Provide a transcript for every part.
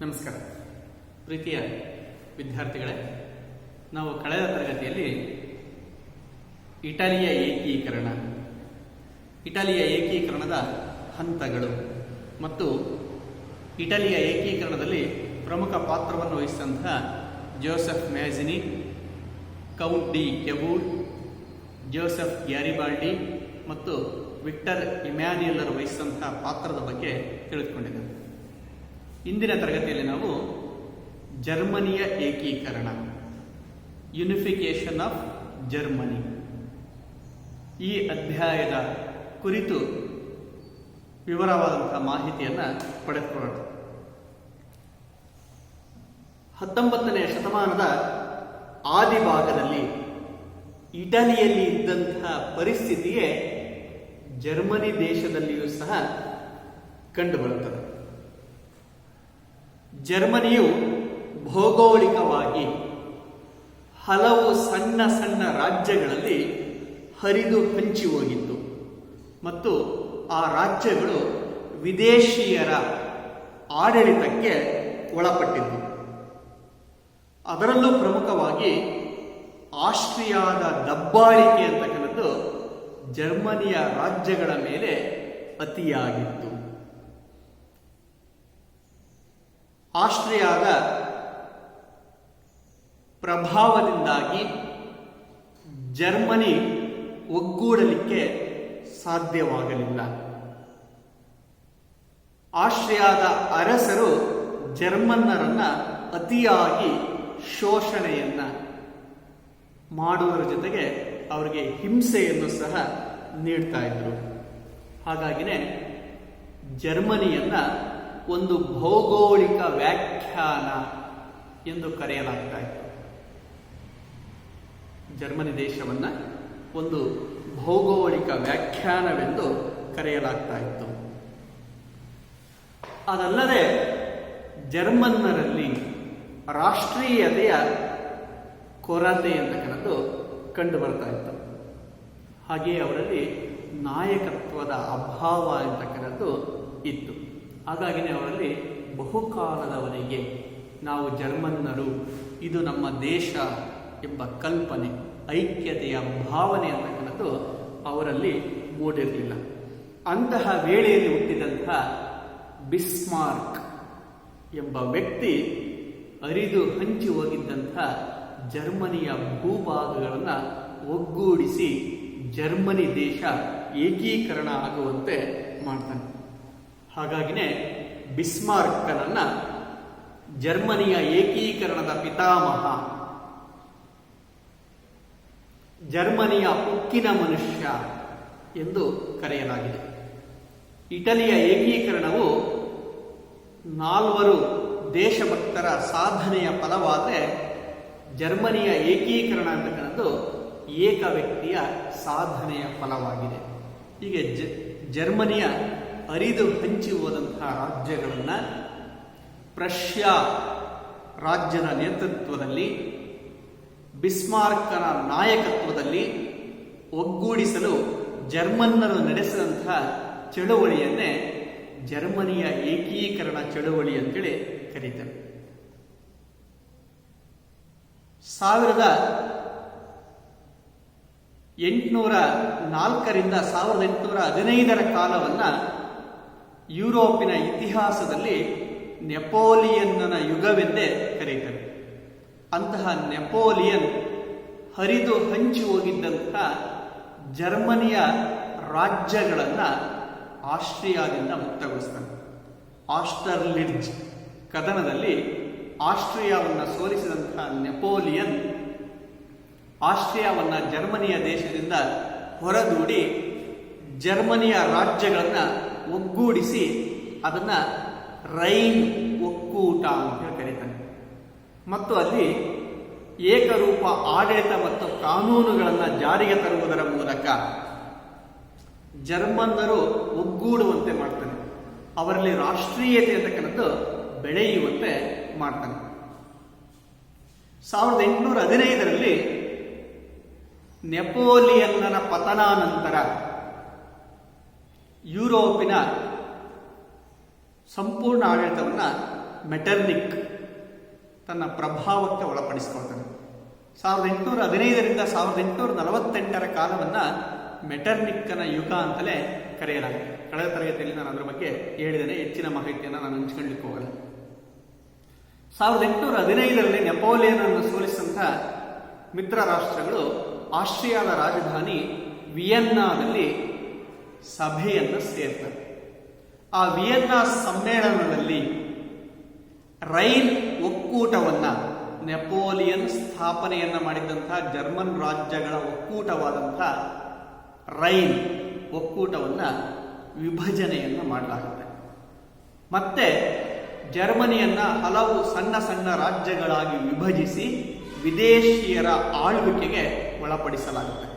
ನಮಸ್ಕಾರ ಪ್ರೀತಿಯ ವಿದ್ಯಾರ್ಥಿಗಳೇ, ನಾವು ಕಳೆದ ತರಗತಿಯಲ್ಲಿ ಇಟಲಿಯ ಏಕೀಕರಣದ ಹಂತಗಳು ಮತ್ತು ಇಟಲಿಯ ಏಕೀಕರಣದಲ್ಲಿ ಪ್ರಮುಖ ಪಾತ್ರವನ್ನು ವಹಿಸಿದಂತಹ Joseph Mazzini, Count de Cavour, Joseph Garibaldi ಮತ್ತು ವಿಕ್ಟರ್ ಇಮ್ಯಾನ್ಯುಯಲ್ ವಹಿಸಿದಂತಹ ಪಾತ್ರದ ಬಗ್ಗೆ ತಿಳಿದುಕೊಂಡಿದ್ದೇವೆ. ಇಂದಿನ ತರಗತಿಯಲ್ಲಿ ನಾವು ಜರ್ಮನಿಯ ಏಕೀಕರಣ, ಯುನಿಫಿಕೇಶನ್ ಆಫ್ ಜರ್ಮನಿ, ಈ ಅಧ್ಯಾಯದ ಕುರಿತು ವಿವರವಾದಂತಹ ಮಾಹಿತಿಯನ್ನು ಪಡೆದುಕೊಳ್ಳೋಣ. 19ನೇ ಶತಮಾನದ ಆದಿಭಾಗದಲ್ಲಿ ಇಟಲಿಯಲ್ಲಿ ಇದ್ದಂತಹ ಪರಿಸ್ಥಿತಿಯೇ ಜರ್ಮನಿ ದೇಶದಲ್ಲಿಯೂ ಸಹ ಕಂಡುಬರುತ್ತದೆ. ಜರ್ಮನಿಯು ಭೌಗೋಳಿಕವಾಗಿ ಹಲವು ಸಣ್ಣ ಸಣ್ಣ ರಾಜ್ಯಗಳಲ್ಲಿ ಹರಿದು ಹಂಚಿ ಹೋಗಿತ್ತು ಮತ್ತು ಆ ರಾಜ್ಯಗಳು ವಿದೇಶಿಯರ ಆಡಳಿತಕ್ಕೆ ಒಳಪಟ್ಟಿದ್ದು. ಅದರಲ್ಲೂ ಪ್ರಮುಖವಾಗಿ ಆಸ್ಟ್ರಿಯಾದ ದಬ್ಬಾಳಿಕೆ ಅಂತಕ್ಕಂಥದ್ದು ಜರ್ಮನಿಯ ರಾಜ್ಯಗಳ ಮೇಲೆ ಅತಿಯಾಗಿತ್ತು. ಆಸ್ಟ್ರಿಯಾದ ಪ್ರಭಾವದಿಂದಾಗಿ ಜರ್ಮನಿ ಒಗ್ಗೂಡಲಿಕ್ಕೆ ಸಾಧ್ಯವಾಗಲಿಲ್ಲ. ಆಸ್ಟ್ರಿಯಾದ ಅರಸರು ಜರ್ಮನ್ನರನ್ನ ಅತಿಯಾಗಿ ಶೋಷಣೆಯನ್ನ ಮಾಡುವುದರ ಜೊತೆಗೆ ಅವರಿಗೆ ಹಿಂಸೆಯನ್ನು ಸಹ ನೀಡ್ತಾ ಇದ್ರು. ಹಾಗಾಗಿನೇ ಜರ್ಮನಿಯನ್ನ ಒಂದು ಭೌಗೋಳಿಕ ವ್ಯಾಖ್ಯಾನ ಎಂದು ಕರೆಯಲಾಗ್ತಾ ಇತ್ತು. ಜರ್ಮನಿ ದೇಶವನ್ನ ಒಂದು ಭೌಗೋಳಿಕ ವ್ಯಾಖ್ಯಾನವೆಂದು ಕರೆಯಲಾಗ್ತಾ ಇತ್ತು. ಅದಲ್ಲದೆ ಜರ್ಮನ್ನರಲ್ಲಿ ರಾಷ್ಟ್ರೀಯತೆಯ ಕೊರತೆ ಅಂತಕ್ಕಂಥದ್ದು ಕಂಡು ಬರ್ತಾ ಇತ್ತು. ಹಾಗೆಯೇ ಅವರಲ್ಲಿ ನಾಯಕತ್ವದ ಅಭಾವ ಅಂತಕ್ಕಂಥದ್ದು ಇತ್ತು. ಹಾಗಾಗಿನೇ ಅವರಲ್ಲಿ ಬಹುಕಾಲದವರೆಗೆ ನಾವು ಜರ್ಮನ್ನರು, ಇದು ನಮ್ಮ ದೇಶ ಎಂಬ ಕಲ್ಪನೆ, ಐಕ್ಯತೆಯ ಭಾವನೆ ಅಂತಕ್ಕಂಥದ್ದು ಅವರಲ್ಲಿ ಮೂಡಿರಲಿಲ್ಲ. ಅಂತಹ ವೇಳೆಯಲ್ಲಿ ಹುಟ್ಟಿದಂತಹ ಬಿಸ್ಮಾರ್ಕ್ ಎಂಬ ವ್ಯಕ್ತಿ ಅರಿದು ಹಂಚಿ ಹೋಗಿದ್ದಂತಹ ಜರ್ಮನಿಯ ಭೂಭಾಗಗಳನ್ನು ಒಗ್ಗೂಡಿಸಿ ಜರ್ಮನಿ ದೇಶ ಏಕೀಕರಣ ಆಗುವಂತೆ ಮಾಡ್ತಾನೆ. ಹಾಗಾಗಿನೇ ಬಿಸ್ಮಾರ್ಕನನ್ನ ಜರ್ಮನಿಯ ಏಕೀಕರಣದ ಪಿತಾಮಹ, ಜರ್ಮನಿಯ ಉಕ್ಕಿನ ಮನುಷ್ಯ ಎಂದು ಕರೆಯಲಾಗಿದೆ. ಇಟಲಿಯ ಏಕೀಕರಣವು 4 ದೇಶಭಕ್ತರ ಸಾಧನೆಯ ಫಲವಾದರೆ ಜರ್ಮನಿಯ ಏಕೀಕರಣ ಅಂತಕ್ಕಂಥದ್ದು ಏಕ ವ್ಯಕ್ತಿಯ ಸಾಧನೆಯ ಫಲವಾಗಿದೆ. ಹೀಗೆ ಜರ್ಮನಿಯ ಅರಿದು ಹಂಚಿ ಹೋದಂತಹ ರಾಜ್ಯಗಳನ್ನು ಪ್ರಷ್ಯಾ ರಾಜ್ಯದ ನೇತೃತ್ವದಲ್ಲಿ, ಬಿಸ್ಮಾರ್ಕನ ನಾಯಕತ್ವದಲ್ಲಿ ಒಗ್ಗೂಡಿಸಲು ಜರ್ಮನ್ನರು ನಡೆಸಿದಂತಹ ಚಳುವಳಿಯನ್ನೇ ಜರ್ಮನಿಯ ಏಕೀಕರಣ ಚಳುವಳಿ ಅಂತೇಳಿ ಕರೀತಾರೆ. 1804ರಿಂದ 1815ರ ಕಾಲವನ್ನು ಯುರೋಪಿನ ಇತಿಹಾಸದಲ್ಲಿ ನೆಪೋಲಿಯನ್ನನ ಯುಗವೆಂದೇ ಕರೀತಾರೆ. ಅಂತಹ ನೆಪೋಲಿಯನ್ ಹರಿದು ಹಂಚಿ ಹೋಗಿದ್ದಂತಹ ಜರ್ಮನಿಯ ರಾಜ್ಯಗಳನ್ನು ಆಸ್ಟ್ರಿಯಾದಿಂದ ಮುಕ್ತಗೊಳಿಸ್ತಾನೆ. ಆಸ್ಟರ್ಲಿಡ್ಜ್ ಕದನದಲ್ಲಿ ಆಸ್ಟ್ರಿಯಾವನ್ನು ಸೋಲಿಸಿದಂತಹ ನೆಪೋಲಿಯನ್ ಆಸ್ಟ್ರಿಯಾವನ್ನು ಜರ್ಮನಿಯ ದೇಶದಿಂದ ಹೊರದೂಡಿ ಜರ್ಮನಿಯ ರಾಜ್ಯಗಳನ್ನು ಒಗ್ಗೂಡಿಸಿ ಅದನ್ನು ರೈನ್ ಒಕ್ಕೂಟ ಅಂತ ಕರೀತಾನೆ. ಮತ್ತು ಅಲ್ಲಿ ಏಕರೂಪ ಆಡಳಿತ ಮತ್ತು ಕಾನೂನುಗಳನ್ನು ಜಾರಿಗೆ ತರುವುದರ ಮೂಲಕ ಜರ್ಮನ್ನರು ಒಗ್ಗೂಡುವಂತೆ ಮಾಡ್ತಾನೆ. ಅವರಲ್ಲಿ ರಾಷ್ಟ್ರೀಯತೆ ಅಂತಕ್ಕಂಥದ್ದು ಬೆಳೆಯುವಂತೆ ಮಾಡ್ತಾನೆ. 1815ರಲ್ಲಿ ನೆಪೋಲಿಯನ್ನನ ಪತನಾನಂತರ ಯುರೋಪಿನ ಸಂಪೂರ್ಣ ಆಡಳಿತವನ್ನು ಮೆಟರ್ನಿಕ್ ತನ್ನ ಪ್ರಭಾವಕ್ಕೆ ಒಳಪಡಿಸಿಕೊಳ್ತಾನೆ. 1815ರಿಂದ 1848 ಕಾಲವನ್ನು ಮೆಟರ್ನಿಕ್ಕನ ಯುಗ ಅಂತಲೇ ಕರೆಯಲಾಗಿದೆ. ಕಳೆದ ತರಗತಿಯಲ್ಲಿ ನಾನು ಅದರ ಬಗ್ಗೆ ಹೇಳಿದ್ದೇನೆ, ಹೆಚ್ಚಿನ ಮಾಹಿತಿಯನ್ನು ನಾನು ಹಂಚಿಕೊಳ್ಳಿಕ್ಕೆ ಹೋಗಲ್ಲ. 1815ರಲ್ಲಿ ನೆಪೋಲಿಯನ್ ಅನ್ನು ಸೋಲಿಸಿದಂಥ ಮಿತ್ರ ರಾಷ್ಟ್ರಗಳು ಆಸ್ಟ್ರಿಯಾದ ರಾಜಧಾನಿ ವಿಯೆನ್ನಾದಲ್ಲಿ ಸಭೆಯನ್ನು ಸೇರ್ತಾರೆ. ಆ ವಿಯೆನ್ನಾ ಸಮ್ಮೇಳನದಲ್ಲಿ ರೈನ್ ಒಕ್ಕೂಟವನ್ನ, ನೆಪೋಲಿಯನ್ ಸ್ಥಾಪನೆಯನ್ನ ಮಾಡಿದಂತಹ ಜರ್ಮನ್ ರಾಜ್ಯಗಳ ಒಕ್ಕೂಟವಾದಂಥ ರೈನ್ ಒಕ್ಕೂಟವನ್ನ ವಿಭಜನೆಯನ್ನ ಮಾಡಲಾಗುತ್ತೆ. ಮತ್ತೆ ಜರ್ಮನಿಯನ್ನ ಹಲವು ಸಣ್ಣ ಸಣ್ಣ ರಾಜ್ಯಗಳಾಗಿ ವಿಭಜಿಸಿ ವಿದೇಶಿಯರ ಆಳ್ವಿಕೆಗೆ ಒಳಪಡಿಸಲಾಗುತ್ತೆ.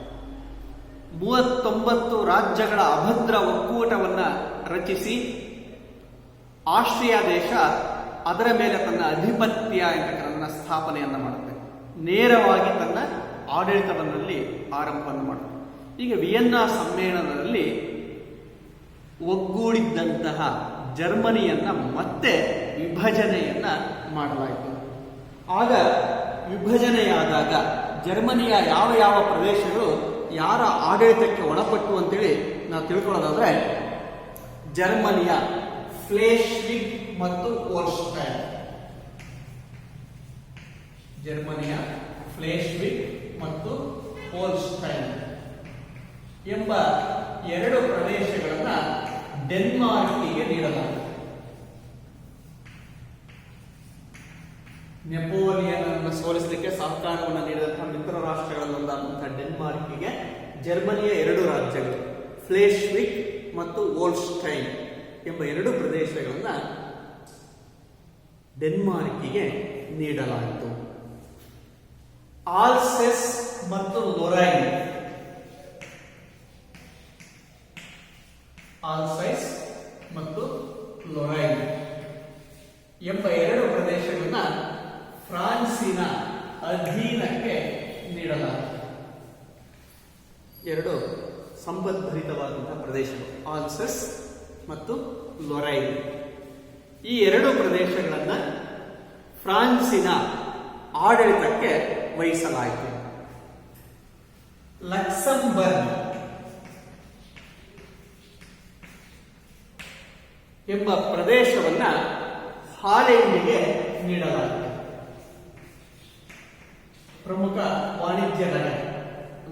39 ರಾಜ್ಯಗಳ ಅಭದ್ರ ಒಕ್ಕೂಟವನ್ನ ರಚಿಸಿ ಆಸ್ಟ್ರಿಯಾ ದೇಶ ಅದರ ಮೇಲೆ ತನ್ನ ಅಧಿಪತ್ಯ ಎಂಬ ಸ್ಥಾಪನೆಯನ್ನ ಮಾಡುತ್ತೆ. ನೇರವಾಗಿ ತನ್ನ ಆಡಳಿತವನ್ನಲ್ಲಿ ಆರಂಭವನ್ನು ಮಾಡುತ್ತೆ. ಈಗ ವಿಯೆನ್ನಾ ಸಮ್ಮೇಳನದಲ್ಲಿ ಒಗ್ಗೂಡಿದ್ದಂತಹ ಜರ್ಮನಿಯನ್ನ ಮತ್ತೆ ವಿಭಜನೆಯನ್ನ ಮಾಡಲಾಯಿತು. ಆಗ ವಿಭಜನೆಯಾದಾಗ ಜರ್ಮನಿಯ ಯಾವ ಯಾವ ಪ್ರದೇಶಗಳು ಯಾರ ಆಡಳಿತಕ್ಕೆ ಒಳಪಟ್ಟು ಅಂತೇಳಿ ನಾವು ತಿಳ್ಕೊಳ್ಳೋದಾದ್ರೆ, ಜರ್ಮನಿಯ ಫ್ಲೇಶ್ವಿಗ್ ಮತ್ತು ಹೋಲ್ಸ್ಟೈನ್, ಜರ್ಮನಿಯ ಫ್ಲೇಶ್ವಿಗ್ ಮತ್ತು ಹೋಲ್ಸ್ಟೈನ್ ಎಂಬ 2 ಪ್ರದೇಶಗಳನ್ನ ಡೆನ್ಮಾರ್ಕಿಗೆ ನೀಡಲಾಗಿದೆ. ನೆಪೋಲಿಯನ್ ಅನ್ನು ಸೋಲಿಸಲಿಕ್ಕೆ ಸಹಕಾರವನ್ನು ನೀಡಿದಂತಹ ಮಿತ್ರ ರಾಷ್ಟ್ರಗಳಲ್ಲೊಂದಾದಂತಹ ಡೆನ್ಮಾರ್ಕಿಗೆ ಜರ್ಮನಿಯ 2 ರಾಜ್ಯಗಳು ಫ್ಲೇಶ್ವಿಗ್ ಮತ್ತು ಹೋಲ್ಸ್ಟೈನ್ ಎಂಬ 2 ಪ್ರದೇಶಗಳನ್ನ ಡೆನ್ಮಾರ್ಕಿಗೆ ನೀಡಲಾಯಿತು. ಆಲ್ಸೆಸ್ ಮತ್ತು ಲೊರೈನ್, ಆಲ್ಸೈಸ್ ಮತ್ತು ಲೊರೈನ್ ಎಂಬ 2 ಪ್ರದೇಶಗಳನ್ನ ಫ್ರಾನ್ಸಿನ ಅಧೀನಕ್ಕೆ ನೀಡಲಾಗಿದೆ. 2 ಸಂಪದ್ಭರಿತವಾದಂತಹ ಪ್ರದೇಶಗಳು ಆಲ್ಸಸ್ ಮತ್ತು ಲೊರೈನ್. ಈ 2 ಪ್ರದೇಶಗಳನ್ನ ಫ್ರಾನ್ಸಿನ ಆಡಳಿತಕ್ಕೆ ವಹಿಸಲಾಯಿತು. ಲಕ್ಸಂಬರ್ಗ್ ಎಂಬ ಪ್ರದೇಶವನ್ನ ಹಾಲೆಂಡಿಗೆ ನೀಡಲಾಗಿದೆ. ಪ್ರಮುಖ ವಾಣಿಜ್ಯ ನಗರ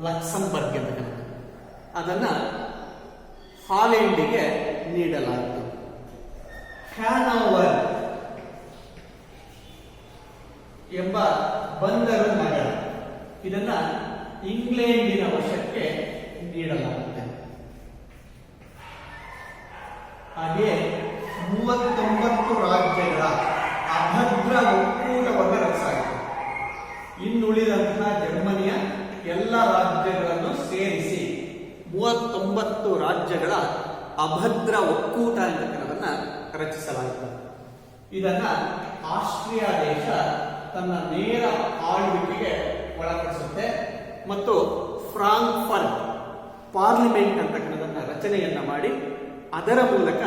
ಲಕ್ಸಂಬರ್ಗ್ ಎಂಬ ಅದನ್ನ ಹಾಲೆಂಡಿಗೆ ನೀಡಲಾಯಿತು. ಹ್ಯಾನೋವರ್ ಎಂಬ ಬಂದರು ನಗರ, ಇದನ್ನ ಇಂಗ್ಲೆಂಡಿನ ವಶಕ್ಕೆ ನೀಡಲಾಗಿದೆ. ಹಾಗೆಯೇ 39 ರಾಜ್ಯಗಳ ಅಭದ್ರ ಒಕ್ಕೂಟವನ್ನು ರಚಿಸಲಾಯಿತು. ಇನ್ನುಳಿದಂತಹ ಜರ್ಮನಿಯ ಎಲ್ಲ ರಾಜ್ಯಗಳನ್ನು ಸೇರಿಸಿ 39 ರಾಜ್ಯಗಳ ಅಭದ್ರ ಒಕ್ಕೂಟ ಎಂಬುದನ್ನು ರಚಿಸಲಾಯಿತು. ಇದನ್ನ ಆಸ್ಟ್ರಿಯಾ ದೇಶ ತನ್ನ ನೇರ ಆಳ್ವಿಕೆಗೆ ಒಳಪಡಿಸುತ್ತೆ ಮತ್ತು ಫ್ರಾಂಕ್ಫರ್ಟ್ ಪಾರ್ಲಿಮೆಂಟ್ ಅಂತಕ್ಕಂಥದನ್ನ ರಚನೆಯನ್ನ ಮಾಡಿ ಅದರ ಮೂಲಕ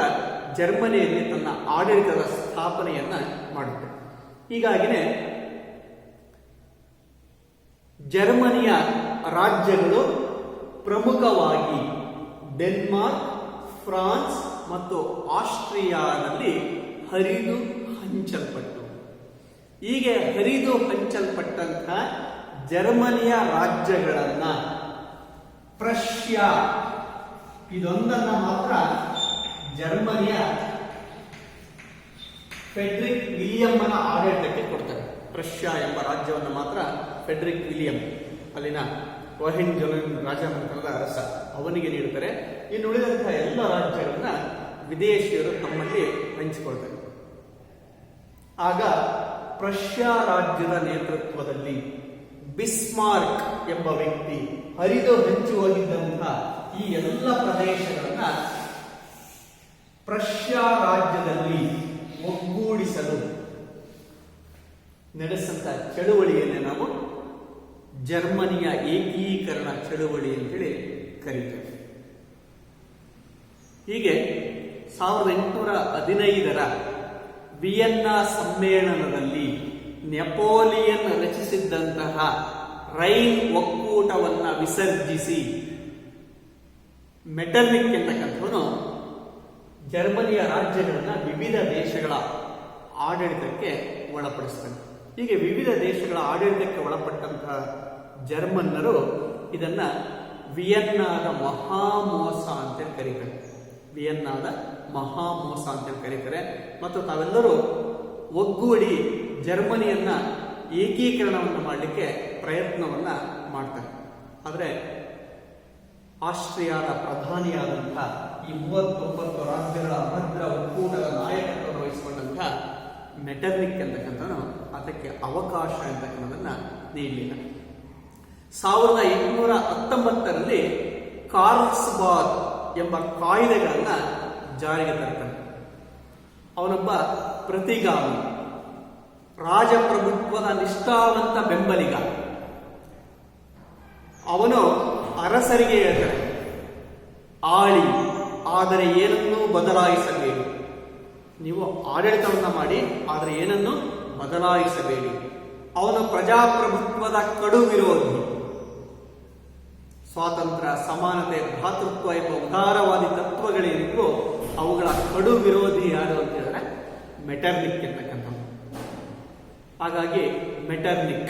ಜರ್ಮನಿಯಲ್ಲಿ ತನ್ನ ಆಡಳಿತದ ಸ್ಥಾಪನೆಯನ್ನ ಮಾಡುತ್ತೆ. ಹೀಗಾಗಿನೇ ಜರ್ಮನಿಯ ರಾಜ್ಯಗಳು ಪ್ರಮುಖವಾಗಿ ಡೆನ್ಮಾರ್ಕ್, ಫ್ರಾನ್ಸ್ ಮತ್ತು ಆಸ್ಟ್ರಿಯಾದಲ್ಲಿ ಹರಿದು ಹಂಚಲ್ಪಟ್ಟು, ಹೀಗೆ ಹರಿದು ಹಂಚಲ್ಪಟ್ಟಂತ ಜರ್ಮನಿಯ ರಾಜ್ಯಗಳನ್ನ ಪ್ರಷ್ಯಾ ಇದೊಂದನ್ನ ಮಾತ್ರ ಜರ್ಮನಿಯ ಫೆಡ್ರಿಕ್ ವಿಲಿಯಂನ ಆಡಳಿತಕ್ಕೆ ಕೊಡ್ತಾರೆ. ಪ್ರಷ್ಯಾ ಎಂಬ ರಾಜ್ಯವನ್ನು ಮಾತ್ರ ಫೆಡ್ರಿಕ್ ವಿಲಿಯಂ, ಅಲ್ಲಿನ ಹೋಹೆನ್ಜೋಲೆನ್ ರಾಜಮನೆತನದ ಅರಸ, ಅವನಿಗೆ ನೀಡುತ್ತಾರೆ. ಇನ್ನು ಉಳಿದಂತಹ ಎಲ್ಲ ರಾಜ್ಯಗಳನ್ನ ವಿದೇಶಿಯರು ತಮ್ಮಲ್ಲಿ ಹಂಚಿಕೊಳ್ತಾರೆ. ಆಗ ಪ್ರಷ್ಯಾ ರಾಜ್ಯದ ನೇತೃತ್ವದಲ್ಲಿ ಬಿಸ್ಮಾರ್ಕ್ ಎಂಬ ವ್ಯಕ್ತಿ ಹರಿದು ಹಂಚಿ ಹೋಗಿದ್ದಂತಹ ಈ ಎಲ್ಲ ಪ್ರದೇಶಗಳನ್ನ ಪ್ರಷ್ಯಾ ರಾಜ್ಯದಲ್ಲಿ ಒಗ್ಗೂಡಿಸಲು ನಡೆಸಂತ ಚಳುವಳಿಯನ್ನೇ ನಾವು ಜರ್ಮನಿಯ ಏಕೀಕರಣ ಚಳುವಳಿ ಅಂತೇಳಿ ಕರೀತೇವೆ. ಹೀಗೆ 1815 ವಿಯೆನ್ನಾ ಸಮ್ಮೇಳನದಲ್ಲಿ ನೆಪೋಲಿಯನ್ ರಚಿಸಿದ್ದಂತಹ ರೈನ್ ಒಕ್ಕೂಟವನ್ನ ವಿಸರ್ಜಿಸಿ ಮೆಟರ್ನಿಕ್ ಎಂತಕ್ಕಂಥವನು ಜರ್ಮನಿಯ ರಾಜ್ಯಗಳನ್ನ ವಿವಿಧ ದೇಶಗಳ ಆಡಳಿತಕ್ಕೆ ಒಳಪಡಿಸ್ತಾನೆ. ಹೀಗೆ ವಿವಿಧ ದೇಶಗಳ ಆಡಳಿತಕ್ಕೆ ಒಳಪಟ್ಟಂತಹ ಜರ್ಮನ್ನರು ಇದನ್ನ ವಿಯೆನ್ನಾದ ಮಹಾಮೋಸ ಅಂತ ಕರೀತಾರೆ. ವಿಯೆನ್ನಾದ ಮಹಾಮೋಸ ಅಂತ ಕರೀತಾರೆ. ಮತ್ತು ತಾವೆಲ್ಲರೂ ಒಗ್ಗೂಡಿ ಜರ್ಮನಿಯನ್ನ ಏಕೀಕರಣವನ್ನು ಮಾಡಲಿಕ್ಕೆ ಪ್ರಯತ್ನವನ್ನ ಮಾಡ್ತಾರೆ. ಆದರೆ ಆಸ್ಟ್ರಿಯಾದ ಪ್ರಧಾನಿಯಾದಂತಹ ಈ 39 ರಾಜ್ಯಗಳ ಅಭದ್ರ ಒಕ್ಕೂಟದ ನಾಯಕತ್ವವನ್ನು ವಹಿಸಿಕೊಂಡಂತಹ ಮೆಟರ್ನಿಕ್ ಅಂತಕ್ಕಂಥವನು ಅದಕ್ಕೆ ಅವಕಾಶ ಅಂತಕ್ಕಂಥದನ್ನ ನೀಡಲಿಲ್ಲ. 1819ರಲ್ಲಿ ಕಾರ್ಲ್ಸ್ಬಾದ್ ಎಂಬ ಕಾಯ್ದೆಗಳನ್ನ ಜಾರಿಗೆ ತರ್ತಾನೆ. ಅವನೊಬ್ಬ ಪ್ರತಿಗಾಮಿ, ರಾಜಪ್ರಭುತ್ವದ ನಿಷ್ಠಾವಂತ ಬೆಂಬಲಿಗ. ಅವನು ಅರಸರಿಗೆ ಹೇಳ್ತಾನೆ, ಆಳಿ, ಆದರೆ ಏನನ್ನೂ ಬದಲಾಯಿಸಬೇಡಿ. ನೀವು ಆಡಳಿತವನ್ನ ಮಾಡಿ, ಆದರೆ ಏನನ್ನು ಬದಲಾಯಿಸಬೇಡಿ. ಅವನು ಪ್ರಜಾಪ್ರಭುತ್ವದ ಕಡು ವಿರೋಧಿ. ಸ್ವಾತಂತ್ರ್ಯ, ಸಮಾನತೆ, ಭ್ರಾತೃತ್ವ ಎಂಬ ಉದಾರವಾದಿ ತತ್ವಗಳೇನಿದ್ರು ಅವುಗಳ ಕಡು ವಿರೋಧಿ ಯಾರು ಅಂತ ಹೇಳಿದ್ರೆ ಮೆಟರ್ನಿಕ್ ಎಂತಕ್ಕಂಥದ್ದು. ಹಾಗಾಗಿ ಮೆಟರ್ನಿಕ್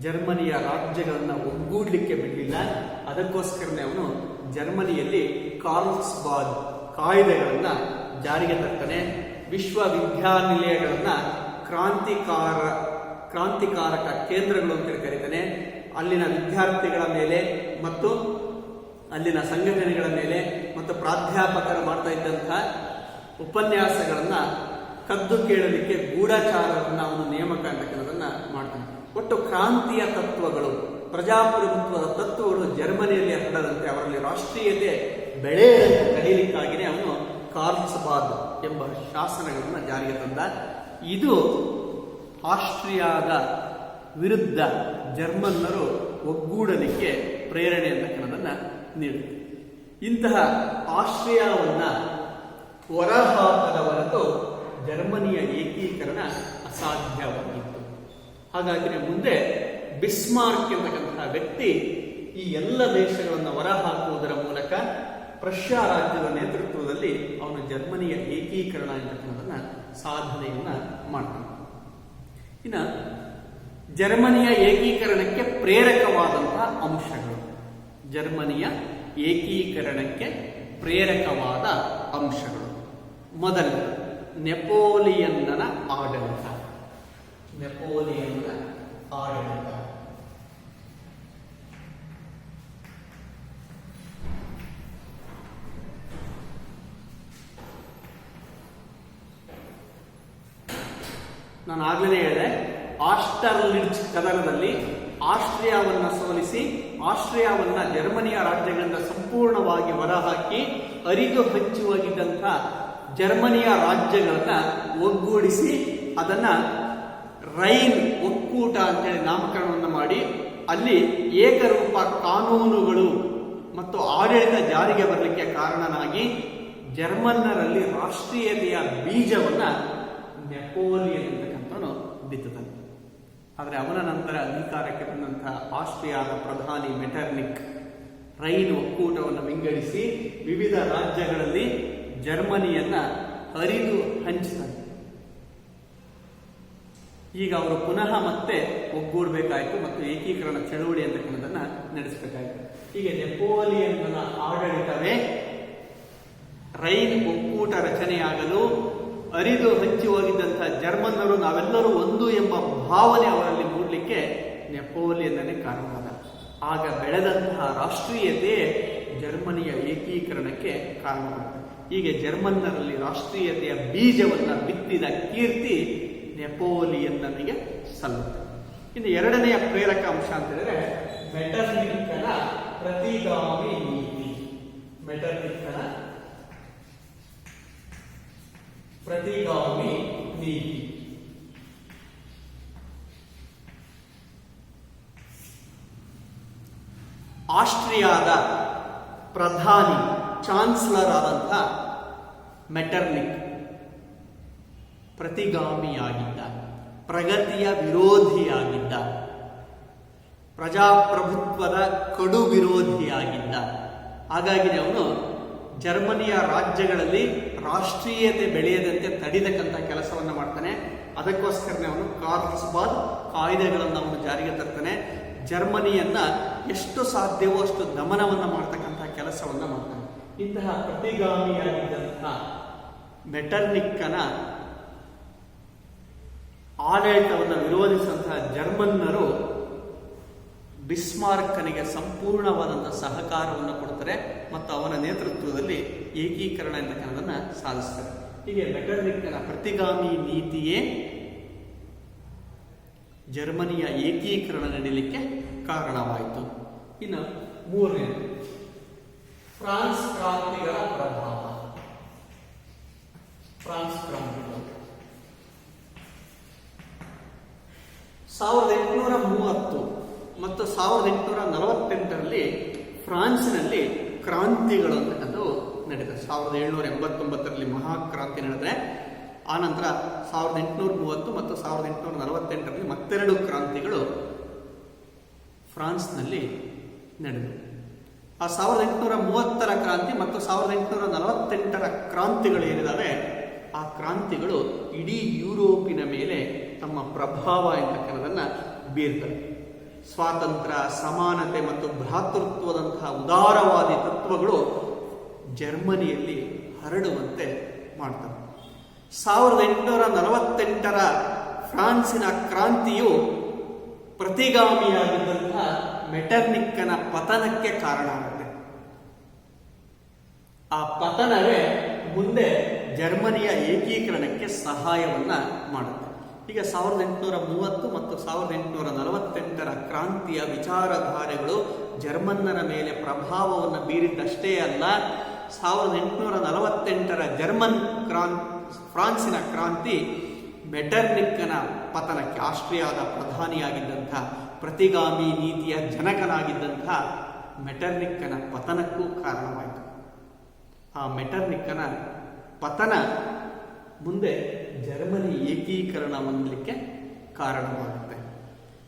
ಜರ್ಮನಿಯ ರಾಜ್ಯಗಳನ್ನು ಒಗ್ಗೂಡ್ಲಿಕ್ಕೆ ಬಿಡಲಿಲ್ಲ. ಅದಕ್ಕೋಸ್ಕರನೇ ಅವನು ಜರ್ಮನಿಯಲ್ಲಿ ಕಾರ್ಲ್ಸ್ಬಾದ್ ಕಾಯ್ದೆಗಳನ್ನ ಜಾರಿಗೆ ತರ್ತಾನೆ. ವಿಶ್ವವಿದ್ಯಾನಿಲಯಗಳನ್ನ ಕ್ರಾಂತಿಕಾರಕ ಕೇಂದ್ರಗಳು ಅಂತ ಕರೀತಾನೆ. ಅಲ್ಲಿನ ವಿದ್ಯಾರ್ಥಿಗಳ ಮೇಲೆ ಮತ್ತು ಅಲ್ಲಿನ ಸಂಘಟನೆಗಳ ಮೇಲೆ ಮತ್ತು ಪ್ರಾಧ್ಯಾಪಕರು ಮಾಡ್ತಾ ಇದ್ದಂತಹ ಉಪನ್ಯಾಸಗಳನ್ನ ಕದ್ದು ಕೇಳಲಿಕ್ಕೆ ಗೂಢಚಾರರನ್ನ ಅವನು ನೇಮಕ ಅಂತಕ್ಕಂಥದನ್ನ ಮಾಡ್ತಾನೆ. ಒಟ್ಟು ಕ್ರಾಂತಿಯ ತತ್ವಗಳು, ಪ್ರಜಾಪ್ರಭುತ್ವದ ತತ್ವಗಳು ಜರ್ಮನಿಯಲ್ಲಿ ಹರಡದಂತೆ, ಅವರಲ್ಲಿ ರಾಷ್ಟ್ರೀಯತೆ ಬೆಳೆಯದಂತೆ ತಡೆಯಲಿಕ್ಕಾಗಿಯೇ ಅವನು ಕಾರ್ಲ್ಸ್ಬಾದ್ ಎಂಬ ಶಾಸನಗಳನ್ನು ಜಾರಿಗೆ ತಂದ. ಇದು ಆಸ್ಟ್ರಿಯಾದ ವಿರುದ್ಧ ಜರ್ಮನ್ನರು ಒಗ್ಗೂಡಲಿಕ್ಕೆ ಪ್ರೇರಣೆ ಅಂತಕ್ಕಂಥದನ್ನ ನೀಡುತ್ತೆ. ಇಂತಹ ಆಸ್ಟ್ರಿಯಾವನ್ನ ಹೊರಹಾಕದ ಹೊರತು ಜರ್ಮನಿಯ ಏಕೀಕರಣ ಅಸಾಧ್ಯವಾಗಿತ್ತು. ಹಾಗಾಗಿ ಮುಂದೆ ಬಿಸ್ಮಾರ್ಕ್ ಎಂತಕ್ಕಂತಹ ವ್ಯಕ್ತಿ ಈ ಎಲ್ಲ ದೇಶಗಳನ್ನು ಹೊರಹಾಕುವುದರ ಮೂಲಕ ಪ್ರಷ್ಯಾ ರಾಜ್ಯದ ನೇತೃತ್ವದಲ್ಲಿ ಅವನು ಜರ್ಮನಿಯ ಏಕೀಕರಣ ಎಂತಕ್ಕಂಥದನ್ನ ಸಾಧನೆಯನ್ನ ಮಾಡ್ತಾನೆ. ಇನ್ನು ಜರ್ಮನಿಯ ಏಕೀಕರಣಕ್ಕೆ ಪ್ರೇರಕವಾದಂತಹ ಅಂಶಗಳು, ಜರ್ಮನಿಯ ಏಕೀಕರಣಕ್ಕೆ ಪ್ರೇರಕವಾದ ಅಂಶಗಳು. ಮೊದಲು ನೆಪೋಲಿಯನ್ನನ ಆಡಳಿತ. ನೆಪೋಲಿಯನ್ನ ಆಡಳಿತ ನಾನು ಆಗ್ಲೇ ಹೇಳಿದೆ, ಆಸ್ಟರ್ಲಿಡ್ಜ್ ಕದನದಲ್ಲಿ ಆಸ್ಟ್ರಿಯಾವನ್ನ ಸೋಲಿಸಿ ಆಸ್ಟ್ರಿಯಾವನ್ನ ಜರ್ಮನಿಯ ರಾಜ್ಯಗಳಿಂದ ಸಂಪೂರ್ಣವಾಗಿ ಹೊರಹಾಕಿ ಅರಿದು ಹಂಚುವಾಗಿದ್ದಂಥ ಜರ್ಮನಿಯ ರಾಜ್ಯಗಳನ್ನ ಒಗ್ಗೂಡಿಸಿ ಅದನ್ನ ರೈನ್ ಒಕ್ಕೂಟ ಅಂತೇಳಿ ನಾಮಕರಣವನ್ನು ಮಾಡಿ ಅಲ್ಲಿ ಏಕರೂಪ ಕಾನೂನುಗಳು ಮತ್ತು ಆಡಳಿತ ಜಾರಿಗೆ ಬರಲಿಕ್ಕೆ ಕಾರಣನಾಗಿ ಜರ್ಮನ್ನರಲ್ಲಿ ರಾಷ್ಟ್ರೀಯತೆಯ ಬೀಜವನ್ನ ನೆಪೋಲಿಯನ್ ಅಂತಕ್ಕಂಥವನು ಬಿತ್ತುತ್ತಾನೆ. ಆದರೆ ಅವನ ನಂತರ ಅಧಿಕಾರಕ್ಕೆ ಬಂದಂತಹ ಆಸ್ಟ್ರಿಯಾದ ಪ್ರಧಾನಿ ಮೆಟರ್ನಿಕ್ ರೈನ್ ಒಕ್ಕೂಟವನ್ನು ವಿಂಗಡಿಸಿ ವಿವಿಧ ರಾಜ್ಯಗಳಲ್ಲಿ ಜರ್ಮನಿಯನ್ನ ಹರಿದು ಹಂಚುತ್ತಾನೆ. ಈಗ ಅವರು ಪುನಃ ಮತ್ತೆ ಒಗ್ಗೂಡಬೇಕಾಯಿತು ಮತ್ತು ಏಕೀಕರಣ ಚಳುವಳಿ ಅಂತಕ್ಕಂಥದನ್ನ ನಡೆಸಬೇಕಾಯಿತು. ಹೀಗೆ ನೆಪೋಲಿಯನ್ನ ಆಡಳಿತವೇ ರೈನ್ ಒಕ್ಕೂಟ ರಚನೆಯಾಗಲು ಅರಿದು ಹಂಚಿ ಹೋಗಿದ್ದಂತಹ ಜರ್ಮನ್ನರು ನಾವೆಲ್ಲರೂ ಒಂದು ಎಂಬ ಭಾವನೆ ಅವರಲ್ಲಿ ಮೂಡಲಿಕ್ಕೆ ನೆಪೋಲಿಯನ್ನೇ ಕಾರಣವಾದ. ಆಗ ಬೆಳೆದಂತಹ ರಾಷ್ಟ್ರೀಯತೆ ಜರ್ಮನಿಯ ಏಕೀಕರಣಕ್ಕೆ ಕಾರಣವಾಗುತ್ತದೆ. ಹೀಗೆ ಜರ್ಮನ್ನರಲ್ಲಿ ರಾಷ್ಟ್ರೀಯತೆಯ ಬೀಜವನ್ನ ಬಿತ್ತಿದ ಕೀರ್ತಿ ನೆಪೋಲಿಯನ್ನನಿಗೆ ಸಲ್ಲುತ್ತದೆ. ಇನ್ನು ಎರಡನೆಯ ಪ್ರೇರಕ ಅಂಶ ಅಂತ ಹೇಳಿದ್ರೆ ಮೆಟರ್ನಿಕ್ಕನ ಪ್ರತಿಗಾಮಿ ನೀತಿ. ಮೆಟರ್ನಿಕ್ಕನ ಪ್ರತಿಗಾಮಿ ನೀತಿ. ಆಸ್ಟ್ರಿಯಾದ ಪ್ರಧಾನಿ ಚಾನ್ಸಲರ್ ಆದಂತಹ ಮೆಟರ್ನಿಕ್ ಪ್ರತಿಗಾಮಿಯಾಗಿದ್ದ, ಪ್ರಗತಿಯ ವಿರೋಧಿಯಾಗಿದ್ದ, ಪ್ರಜಾಪ್ರಭುತ್ವದ ಕಡು ವಿರೋಧಿಯಾಗಿದ್ದ. ಹಾಗಾಗಿ ಅವನು ಜರ್ಮನಿಯ ರಾಜ್ಯಗಳಲ್ಲಿ ರಾಷ್ಟ್ರೀಯತೆ ಬೆಳೆಯದಂತೆ ತಡಿತಕ್ಕಂಥ ಕೆಲಸವನ್ನು ಮಾಡ್ತಾನೆ. ಅದಕ್ಕೋಸ್ಕರನೇ ಅವನು ಕಾರ್ಲ್ಸ್ಬಾದ್ ಕಾಯ್ದೆಗಳನ್ನು ಅವನು ಜಾರಿಗೆ ತರ್ತಾನೆ. ಜರ್ಮನಿಯನ್ನ ಎಷ್ಟು ಸಾಧ್ಯವೋ ಅಷ್ಟು ದಮನವನ್ನು ಮಾಡ್ತಕ್ಕಂಥ ಕೆಲಸವನ್ನು ಮಾಡ್ತಾನೆ. ಇಂತಹ ಪ್ರತಿಗಾಮಿಯಾಗಿದ್ದಂತಹ ಮೆಟರ್ನಿಕ್ಕನ ಆಡಳಿತವನ್ನು ವಿರೋಧಿಸಿದಂತಹ ಜರ್ಮನ್ನರು ಬಿಸ್ಮಾರ್ಕನಿಗೆ ಸಂಪೂರ್ಣವಾದಂತಹ ಸಹಕಾರವನ್ನು ಕೊಡ್ತಾರೆ ಮತ್ತು ಅವನ ನೇತೃತ್ವದಲ್ಲಿ ಏಕೀಕರಣ ಎಂಬುದನ್ನು ಸಾಧಿಸ್ತಾರೆ. ಹೀಗೆ ಮೆಟರ್ನಿಕ್ಕನ ಪ್ರತಿಗಾಮಿ ನೀತಿಯೇ ಜರ್ಮನಿಯ ಏಕೀಕರಣ ನಡೀಲಿಕ್ಕೆ ಕಾರಣವಾಯಿತು. ಇನ್ನು ಮೂರನೇದು ಫ್ರಾನ್ಸ್ ಕ್ರಾಂತಿಗಳ ಪ್ರಭಾವ. ಫ್ರಾನ್ಸ್ ಕ್ರಾಂತಿಗಳು 1830 ಮತ್ತು 1848ರಲ್ಲಿ ಫ್ರಾನ್ಸಿನಲ್ಲಿ ಕ್ರಾಂತಿಗಳು ಅಂತಕ್ಕಂಥವು ನಡೆದಿದೆ. 1789ರಲ್ಲಿ ಮಹಾಕ್ರಾಂತಿ ನಡೆದರೆ ಆನಂತರ 1830 ಮತ್ತು 1848ರಲ್ಲಿ ಮತ್ತೆರಡು ಕ್ರಾಂತಿಗಳು ಫ್ರಾನ್ಸ್ನಲ್ಲಿ ನಡೆದವು. ಆ 1830ರ ಕ್ರಾಂತಿ ಮತ್ತು 1848ರ ಕ್ರಾಂತಿಗಳು ಏನಿದಾವೆ, ಆ ಕ್ರಾಂತಿಗಳು ಇಡೀ ಯುರೋಪಿನ ಮೇಲೆ ತಮ್ಮ ಪ್ರಭಾವ ಎಂತಕ್ಕನ್ನೋದನ್ನು ಬೀರ್ತವೆ. ಸ್ವಾತಂತ್ರ್ಯ, ಸಮಾನತೆ ಮತ್ತು ಭ್ರಾತೃತ್ವದಂತಹ ಉದಾರವಾದಿ ತತ್ವಗಳು ಜರ್ಮನಿಯಲ್ಲಿ ಹರಡುವಂತೆ ಮಾಡ್ತವೆ. 1848ರ ಫ್ರಾನ್ಸಿನ ಕ್ರಾಂತಿಯು ಪ್ರತಿಗಾಮಿಯಾಗಿದ್ದಂತಹ ಮೆಟರ್ನಿಕ್ಕನ ಪತನಕ್ಕೆ ಕಾರಣ ಆಗುತ್ತೆ. ಆ ಪತನವೇ ಮುಂದೆ ಜರ್ಮನಿಯ ಏಕೀಕರಣಕ್ಕೆ ಸಹಾಯವನ್ನ ಮಾಡುತ್ತೆ. ಈಗ 1830 ಮತ್ತು 1848ರ ಕ್ರಾಂತಿಯ ವಿಚಾರಧಾರೆಗಳು ಜರ್ಮನ್ನರ ಮೇಲೆ ಪ್ರಭಾವವನ್ನು ಬೀರಿದ್ದಷ್ಟೇ ಅಲ್ಲ, 1848ರ ಫ್ರಾನ್ಸಿನ ಕ್ರಾಂತಿ ಮೆಟರ್ನಿಕ್ಕನ ಪತನಕ್ಕೆ, ಆಸ್ಟ್ರಿಯಾದ ಪ್ರಧಾನಿಯಾಗಿದ್ದಂಥ ಪ್ರತಿಗಾಮಿ ನೀತಿಯ ಜನಕನಾಗಿದ್ದಂಥ ಮೆಟರ್ನಿಕ್ಕನ ಪತನಕ್ಕೂ ಕಾರಣವಾಯಿತು. ಆ ಮೆಟರ್ನಿಕ್ಕನ ಪತನ ಮುಂದೆ ಜರ್ಮನಿ ಏಕೀಕರಣ ಹೊಂದಲಿಕ್ಕೆ ಕಾರಣವಾಗುತ್ತೆ.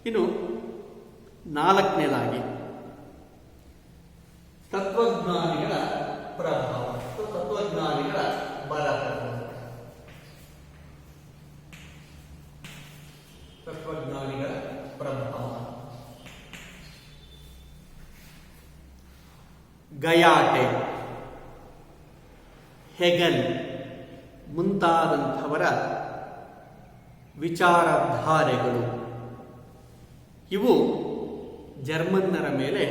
ಇನ್ನು ನಾಲ್ಕನೇದಾಗಿ ತತ್ವಜ್ಞಾನಿಗಳ ಪ್ರಭಾವ, ತತ್ವಜ್ಞಾನಿಗಳ ಬರಹ. ತತ್ವಜ್ಞಾನಿಗಳ ಪ್ರಭಾವ ಗಯಾಟೆ, ಹೆಗಲ್ ಮುಂತಾದಂಥವರ ವಿಚಾರಧಾರೆಗಳು ಇವು ಜರ್ಮನ್ನರ ಮೇಲೆ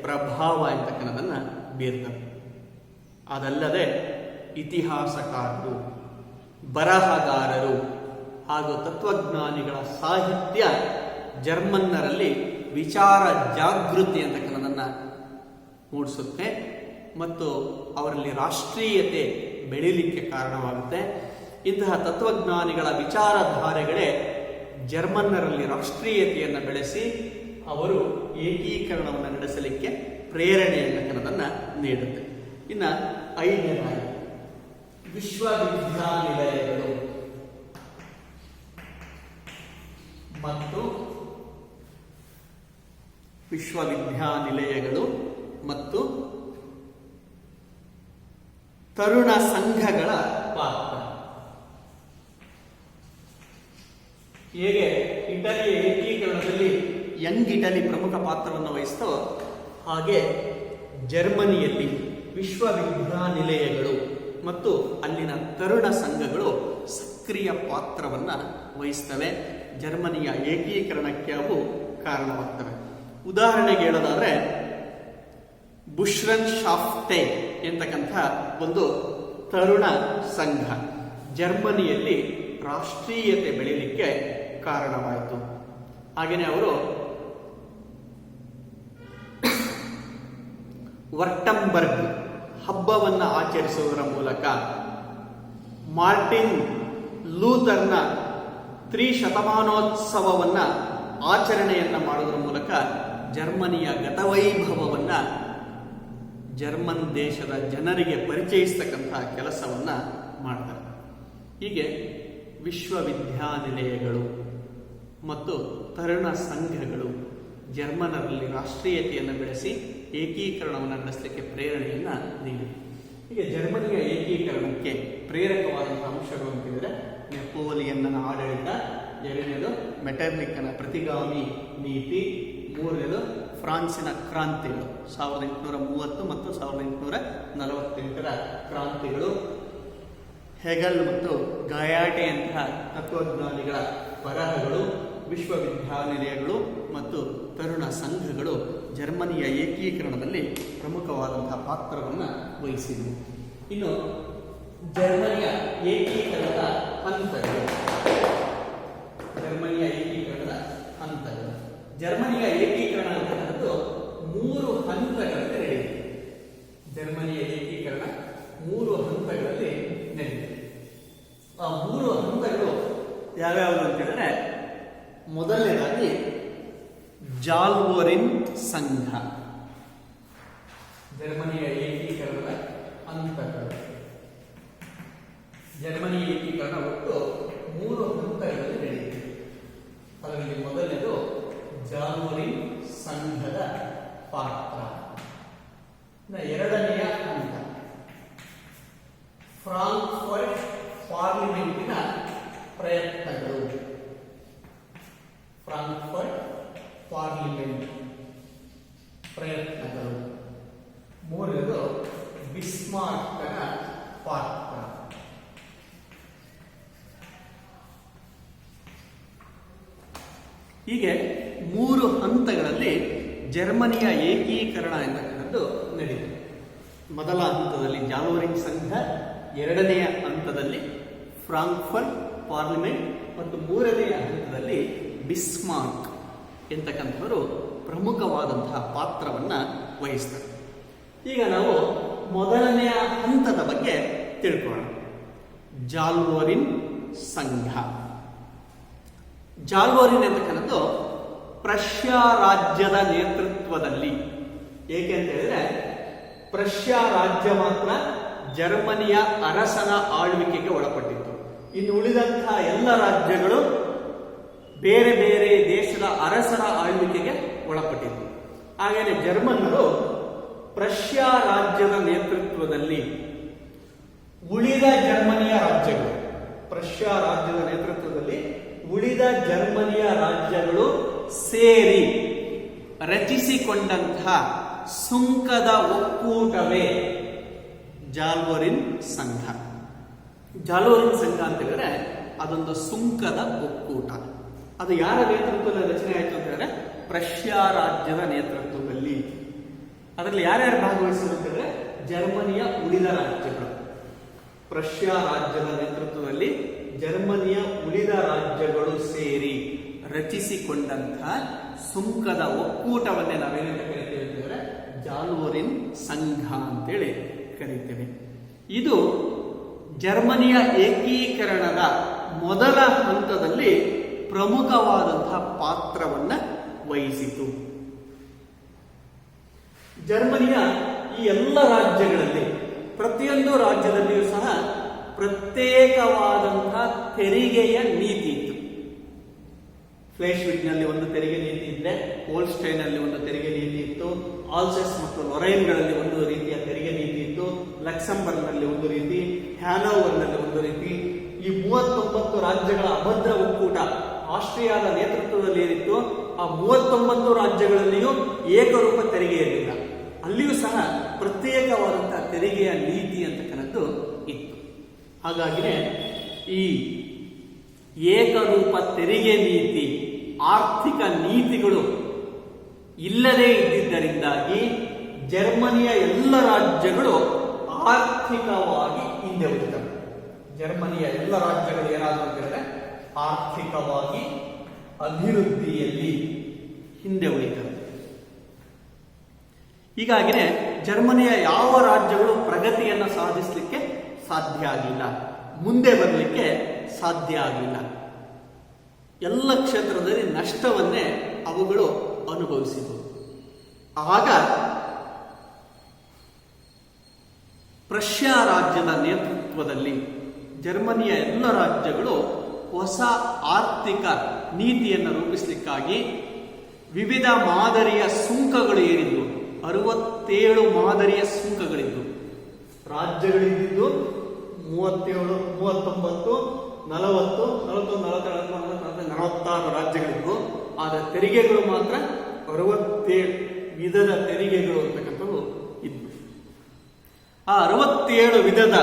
ಪ್ರಭಾವ ಎಂತಕ್ಕನ್ನೋದನ್ನು ಬೀರ್ತವೆ. ಅದಲ್ಲದೆ ಇತಿಹಾಸಕಾರರು, ಬರಹಗಾರರು ಹಾಗೂ ತತ್ವಜ್ಞಾನಿಗಳ ಸಾಹಿತ್ಯ ಜರ್ಮನ್ನರಲ್ಲಿ ವಿಚಾರ ಜಾಗೃತಿ ಅಂತಕ್ಕನ್ನೋದನ್ನು ಮೂಡಿಸುತ್ತೆ ಮತ್ತು ಅವರಲ್ಲಿ ರಾಷ್ಟ್ರೀಯತೆ ಬೆಳೀಲಿಕ್ಕೆ ಕಾರಣವಾಗುತ್ತೆ. ಇಂತಹ ತತ್ವಜ್ಞಾನಿಗಳ ವಿಚಾರಧಾರೆಗಳೇ ಜರ್ಮನ್ನರಲ್ಲಿ ರಾಷ್ಟ್ರೀಯತೆಯನ್ನು ಬೆಳೆಸಿ ಅವರು ಏಕೀಕರಣವನ್ನು ನಡೆಸಲಿಕ್ಕೆ ಪ್ರೇರಣೆ ಅಂತಕ್ಕನ್ನೋದನ್ನು ನೀಡುತ್ತೆ. ಇನ್ನು ಐದನೇದಾಗಿ ವಿಶ್ವವಿದ್ಯಾನಿಲಯಗಳು ಮತ್ತು ತರುಣ ಸಂಘಗಳ ಪಾತ್ರ. ಹೇಗೆ ಇಟಲಿಯ ಏಕೀಕರಣದಲ್ಲಿ ಯಂಗ್ ಇಟಲಿ ಪ್ರಮುಖ ಪಾತ್ರವನ್ನು ವಹಿಸ್ತೋ, ಹಾಗೆ ಜರ್ಮನಿಯಲ್ಲಿ ವಿಶ್ವವಿದ್ಯಾನಿಲಯಗಳು ಮತ್ತು ಅಲ್ಲಿನ ತರುಣ ಸಂಘಗಳು ಸಕ್ರಿಯ ಪಾತ್ರವನ್ನು ವಹಿಸ್ತವೆ. ಜರ್ಮನಿಯ ಏಕೀಕರಣಕ್ಕೆ ಅವು ಕಾರಣವಾಗ್ತವೆ. ಉದಾಹರಣೆಗೆ ಹೇಳೋದಾದ್ರೆ ಬುಶ್ರನ್ ಶಾಫ್ಟೆ ಎಂತಕ್ಕಂಥ ಒಂದು ತರುಣ ಸಂಘ ಜರ್ಮನಿಯಲ್ಲಿ ರಾಷ್ಟ್ರೀಯತೆ ಬೆಳೀಲಿಕ್ಕೆ ಕಾರಣವಾಯಿತು. ಹಾಗೆಯೇ ಅವರು ವರ್ಟಂಬರ್ಗ್ ಹಬ್ಬವನ್ನು ಆಚರಿಸುವುದರ ಮೂಲಕ, ಮಾರ್ಟಿನ್ ಲೂಥರ್ನ ತ್ರಿಶತಮಾನೋತ್ಸವವನ್ನು ಆಚರಣೆಯನ್ನು ಮಾಡುವುದರ ಮೂಲಕ ಜರ್ಮನಿಯ ಗತವೈಭವವನ್ನು ಜರ್ಮನ್ ದೇಶದ ಜನರಿಗೆ ಪರಿಚಯಿಸ್ತಕ್ಕಂಥ ಕೆಲಸವನ್ನು ಮಾಡ್ತಾರೆ. ಹೀಗೆ ವಿಶ್ವವಿದ್ಯಾನಿಲಯಗಳು ಮತ್ತು ತರುಣ ಸಂಘಗಳು ಜರ್ಮನರಲ್ಲಿ ರಾಷ್ಟ್ರೀಯತೆಯನ್ನು ಬೆಳೆಸಿ ಏಕೀಕರಣವನ್ನು ನಡೆಸಲಿಕ್ಕೆ ಪ್ರೇರಣೆಯನ್ನು ನೀಡಿವೆ. ಹೀಗೆ ಜರ್ಮನಿಯ ಏಕೀಕರಣಕ್ಕೆ ಪ್ರೇರಕವಾದಂತಹ ಅಂಶಗಳು ಅಂತಿದ್ರೆ ನೆಪೋಲಿಯನ್ನ ಆಡಳಿತ, ಎರಡನೇದು ಮೆಟರ್ನಿಕ್ಕನ ಪ್ರತಿಗಾಮಿ ನೀತಿ, ಮೂರನೇದು ಫ್ರಾನ್ಸಿನ ಕ್ರಾಂತಿಗಳು 1830 ಮತ್ತು 1848ರ ಕ್ರಾಂತಿಗಳು, ಹೆಗಲ್ ಮತ್ತು ಗಯಾಟೆಯಂತಹ ತತ್ವಜ್ಞಾನಿಗಳ ಬರಹಗಳು, ವಿಶ್ವವಿದ್ಯಾನಿಲಯಗಳು ಮತ್ತು ತರುಣ ಸಂಘಗಳು ಜರ್ಮನಿಯ ಏಕೀಕರಣದಲ್ಲಿ ಪ್ರಮುಖವಾದಂತಹ ಪಾತ್ರವನ್ನು ವಹಿಸಿದವು. ಇನ್ನು ಜರ್ಮನಿಯ ಏಕೀಕರಣದ ಹಂತಗಳು. ಜರ್ಮನಿಯ ಏಕೀಕರಣ ಅಂತಕ್ಕಂಥದ್ದು 3 ಹಂತಗಳಲ್ಲಿ ನಡೆಯಿತು. ಜರ್ಮನಿಯ ಏಕೀಕರಣ 3 ಹಂತಗಳಲ್ಲಿ ನಡೆಯಿತು. ಆ 3 ಹಂತಗಳು ಯಾವ್ಯಾವುದು ಅಂತ ಹೇಳಿದ್ರೆ, ಮೊದಲನೇದಾಗಿ ಜಾಲ್ವೋರಿನ್ ಸಂಘ. ಜರ್ಮನಿಯ ಏಕೀಕರಣದ ಹಂತಗಳು. ಜರ್ಮನಿಯ ಏಕೀಕರಣ ಒಟ್ಟು 3 ಹಂತಗಳಲ್ಲಿ ನಡೆಯಿತು. ಅದರಲ್ಲಿ ಮೊದಲನೇದು ಜಾಲ್ವೋರಿನ್ ಸಂಘದ ಪಾತ್ರ. ಎರಡನೆಯ ಹಂತ ಫ್ರಾಂಕ್ಫರ್ಟ್ ಪಾರ್ಲಿಮೆಂಟಿನ ಪ್ರಯತ್ನಗಳು. ಫ್ರಾಂಕ್ಫರ್ಟ್ ಪಾರ್ಲಿಮೆಂಟ್ ಪ್ರಯತ್ನಗಳು. ಮೂರನೇದು ಬಿಸ್ಮಾರ್ಕ್ನ ಪಾತ್ರ. ಹೀಗೆ 3 ಹಂತಗಳಲ್ಲಿ ಜರ್ಮನಿಯ ಏಕೀಕರಣ ಎನ್ನತಕ್ಕಂಥದ್ದು ನಡೆಯಿತು. ಮೊದಲ ಹಂತದಲ್ಲಿ ಜಾಲ್ವೋರಿನ್ ಸಂಘ, ಎರಡನೆಯ ಹಂತದಲ್ಲಿ ಫ್ರಾಂಕ್ಫರ್ಟ್ ಪಾರ್ಲಿಮೆಂಟ್ ಮತ್ತು ಮೂರನೆಯ ಹಂತದಲ್ಲಿ ಬಿಸ್ಮಾರ್ಕ್ ಎಂತಕ್ಕಂಥವರು ಪ್ರಮುಖವಾದಂತಹ ಪಾತ್ರವನ್ನು ವಹಿಸ್ತಾರೆ. ಈಗ ನಾವು ಮೊದಲನೆಯ ಹಂತದ ಬಗ್ಗೆ ತಿಳ್ಕೊಳ್ಳೋಣ. ಜಾಲ್ವೋರಿನ್ ಸಂಘ. ಜಾಲ್ವೋರಿನ್ ಎಂತಕ್ಕಂಥದ್ದು ಪ್ರಷ್ಯಾ ರಾಜ್ಯದ ನೇತೃತ್ವದಲ್ಲಿ, ಏಕೆ ಅಂತ ಹೇಳಿದ್ರೆ ಪ್ರಷ್ಯಾ ರಾಜ್ಯ ಮಾತ್ರ ಜರ್ಮನಿಯ ಅರಸನ ಆಳ್ವಿಕೆಗೆ ಒಳಪಟ್ಟಿತ್ತು. ಇನ್ನು ಉಳಿದಂತಹ ಎಲ್ಲ ರಾಜ್ಯಗಳು ಬೇರೆ ಬೇರೆ ದೇಶದ ಅರಸರ ಆಳ್ವಿಕೆಗೆ ಒಳಪಟ್ಟಿತ್ತು. ಹಾಗೆಯೇ ಜರ್ಮನ್ನರು ಪ್ರಷ್ಯಾ ರಾಜ್ಯದ ನೇತೃತ್ವದಲ್ಲಿ ಉಳಿದ ಜರ್ಮನಿಯ ರಾಜ್ಯಗಳು, ಪ್ರಷ್ಯಾ ರಾಜ್ಯದ ನೇತೃತ್ವದಲ್ಲಿ ಉಳಿದ ಜರ್ಮನಿಯ ರಾಜ್ಯಗಳು ಸೇರಿ ರಚಿಸಿಕೊಂಡಂತಹ ಸುಂಕದ ಒಕ್ಕೂಟವೇ ಜಾಲ್ವೋರಿನ್ ಸಂಘ. ಜಾಲ್ವೋರಿನ್ ಸಂಘ ಅಂತ ಹೇಳಿದ್ರೆ ಅದೊಂದು ಸುಂಕದ ಒಕ್ಕೂಟ. ಅದು ಯಾರ ನೇತೃತ್ವದಲ್ಲಿ ರಚನೆ ಆಯಿತು ಅಂತ ಹೇಳಿದ್ರೆ ಪ್ರಷ್ಯಾ ರಾಜ್ಯದ ನೇತೃತ್ವದಲ್ಲಿ. ಅದರಲ್ಲಿ ಯಾರ್ಯಾರು ಭಾಗವಹಿಸಿದ್ರು ಅಂತ ಹೇಳಿದ್ರೆ ಜರ್ಮನಿಯ ಉಳಿದ ರಾಜ್ಯಗಳು. ಪ್ರಷ್ಯಾ ರಾಜ್ಯದ ನೇತೃತ್ವದಲ್ಲಿ ಜರ್ಮನಿಯ ಉಳಿದ ರಾಜ್ಯಗಳು ಸೇರಿ ರಚಿಸಿಕೊಂಡಂತಹ ಸುಂಕದ ಒಕ್ಕೂಟವನ್ನೇ ನಾವೇನಂತ ಕರಿತೇವೆ ಅಂತಂದ್ರೆ ಜಾಲ್ವೋರಿನ್ ಸಂಘ ಅಂತೇಳಿ ಕರೀತೇವೆ. ಇದು ಜರ್ಮನಿಯ ಏಕೀಕರಣದ ಮೊದಲ ಹಂತದಲ್ಲಿ ಪ್ರಮುಖವಾದಂತಹ ಪಾತ್ರವನ್ನು ವಹಿಸಿತು. ಜರ್ಮನಿಯ ಈ ಎಲ್ಲ ರಾಜ್ಯಗಳಲ್ಲಿ ಪ್ರತಿಯೊಂದು ರಾಜ್ಯದಲ್ಲಿಯೂ ಸಹ ಪ್ರತ್ಯೇಕವಾದಂತಹ ತೆರಿಗೆಯ ನೀತಿ ಇತ್ತು. ಫ್ಲೇಶ್ವಿಗ್ನಲ್ಲಿ ಒಂದು ತೆರಿಗೆ ನೀತಿ ಇದ್ರೆ, ಹೋಲ್ಸ್ಟೈನ್ ಒಂದು ತೆರಿಗೆ ನೀತಿ ಇತ್ತು, ಆಲ್ಸೆಸ್ ಮತ್ತು ಲೊರೈನ್ಗಳಲ್ಲಿ ಒಂದು ರೀತಿಯ ತೆರಿಗೆ ನೀತಿ ಇತ್ತು, ಲಕ್ಸಂಬರ್ಗ್ನಲ್ಲಿ ಒಂದು ರೀತಿ, ಹ್ಯಾನೋವರ್ನಲ್ಲಿ ಒಂದು ರೀತಿ. ಈ 39 ರಾಜ್ಯಗಳ ಅಭದ್ರ ಒಕ್ಕೂಟ ಆಸ್ಟ್ರಿಯಾದ ನೇತೃತ್ವದಲ್ಲಿ ಏನಿತ್ತು, ಆ 39 ರಾಜ್ಯಗಳಲ್ಲಿಯೂ ಏಕರೂಪ ತೆರಿಗೆ ಇರಲಿಲ್ಲ. ಅಲ್ಲಿಯೂ ಸಹ ಪ್ರತ್ಯೇಕವಾದಂತಹ ತೆರಿಗೆಯ ನೀತಿ ಅಂತಕ್ಕಂಥದ್ದು ಇತ್ತು. ಹಾಗಾಗಿನೇ ಈ ಏಕರೂಪ ತೆರಿಗೆ ನೀತಿ, ಆರ್ಥಿಕ ನೀತಿಗಳು ಇಲ್ಲದೇ ಇದ್ದಿದ್ದರಿಂದಾಗಿ ಜರ್ಮನಿಯ ಎಲ್ಲ ರಾಜ್ಯಗಳು ಆರ್ಥಿಕವಾಗಿ ಹಿಂದೆ ಉಳಿದವು. ಜರ್ಮನಿಯ ಎಲ್ಲ ರಾಜ್ಯಗಳು ಏನಾದರೂ ಅಂತ ಹೇಳಿದ್ರೆ ಆರ್ಥಿಕವಾಗಿ ಅಭಿವೃದ್ಧಿಯಲ್ಲಿ ಹಿಂದೆ ಉಳಿದವು. ಹೀಗಾಗಿನೇ ಜರ್ಮನಿಯ ಯಾವ ರಾಜ್ಯಗಳು ಪ್ರಗತಿಯನ್ನು ಸಾಧಿಸಲಿಕ್ಕೆ ಸಾಧ್ಯ ಆಗಲಿಲ್ಲ, ಮುಂದೆ ಬರಲಿಕ್ಕೆ ಸಾಧ್ಯ ಆಗಲಿಲ್ಲ. ಎಲ್ಲ ಕ್ಷೇತ್ರದಲ್ಲಿ ನಷ್ಟವನ್ನೇ ಅವುಗಳು ಅನುಭವಿಸಿದವು. ಆಗ ಪ್ರಷ್ಯಾ ರಾಜ್ಯದ ನೇತೃತ್ವದಲ್ಲಿ ಜರ್ಮನಿಯ ಎಲ್ಲ ರಾಜ್ಯಗಳು ಹೊಸ ಆರ್ಥಿಕ ನೀತಿಯನ್ನು ರೂಪಿಸಲಿಕ್ಕಾಗಿ ವಿವಿಧ ಮಾದರಿಯ ಸುಂಕಗಳು ಏನಿದ್ವು, 67 ಮಾದರಿಯ ಸುಂಕಗಳಿದ್ದು, ರಾಜ್ಯಗಳಿದ್ದು 37, 39, 40, 41, 42, 46 ರಾಜ್ಯಗಳಿದ್ವು. ಆದರೆ ತೆರಿಗೆಗಳು ಮಾತ್ರ 67 ವಿಧದ ತೆರಿಗೆಗಳು ಅಂತಕ್ಕಂಥವು ಇದ್ವು. ಆ 67 ವಿಧದ